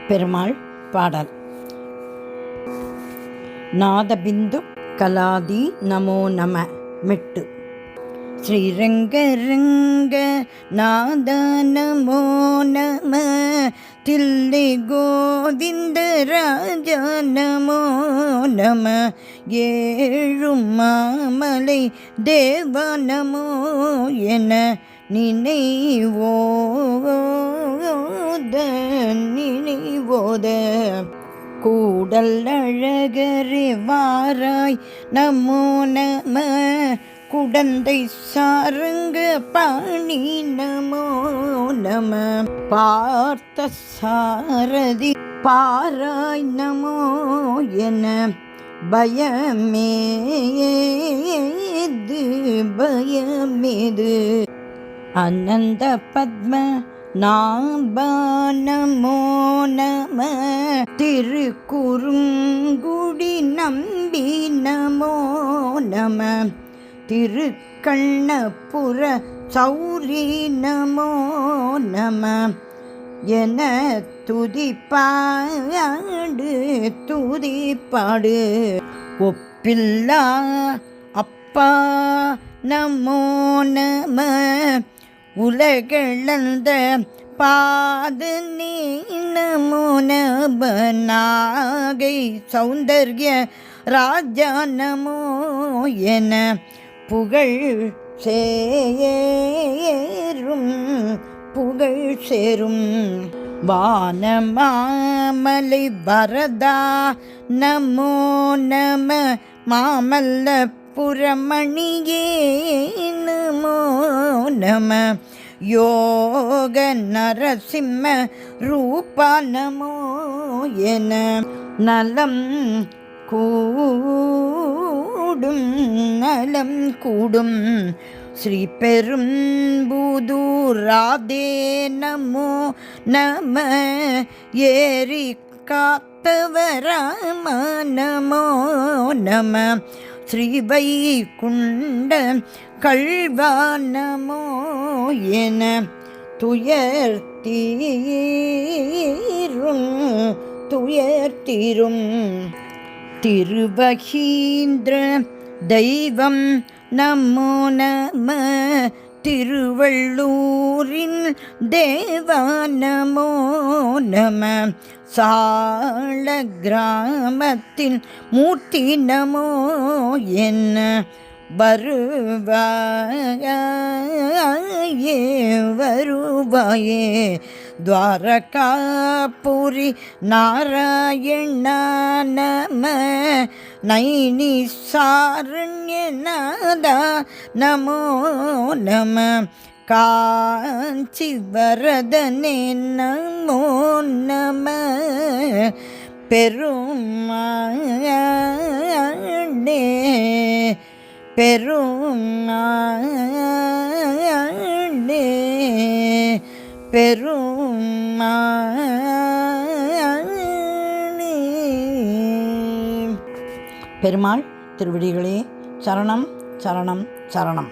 பெருமாள் பாடல். நாதபிந்து கலாதி நமோ நம மெட்டு. ஸ்ரீரங்கரங்க நாத நமோ நம தில்லை கோவிந்த ராஜ நமோ நம ஏழும் மாமலை தேவ நமோ என நினைவோத கூடல் அழகரே வாராய் நமோ நம குடந்தை சாருங்க பாணி நமோ நம பார்த்த சாரதி பாராய் நமோ என பயமேது அனந்த பத்ம நாப நமோ நம திருக்குறுங்குடி நம்பி நமோ நம திருக்கண்ணபுர சௌரி நமோ நம என துதிப்பாடு ஒப்பில்லா அப்பா நமோ நம உலகளந்த பாது நீ நமோ நம நாகை சௌந்தர்ய ராஜா நமோ என புகழ் சேரும் வானமாமலை வரதா நமோ நம மாமல்ல புரமணியே நமோ நம யோக நரசிம்ம ரூபா நமோ என நலம் கூடும் ஸ்ரீ பெரும்புதூராதே நமோ நம ஏரி காத்தவராம நமோ நம ஸ்ரீ வைகுண்ட கள்வா நமோ என துயர்த்தீரும் திருவகீந்திர தெய்வம் நமோ நம திருவள்ளூரின் தேவா நமோ நம சால கிராமத்தின் மூர்த்தி நமோ என்ன வருவாயே துவாரகாபுரி நாராயண நம நைனி சாரண்யநாதா நமோ நம காஞ்சி வரதனே நமோ நம பெருமாள் திருவடிகளே சரணம் சரணம் சரணம்.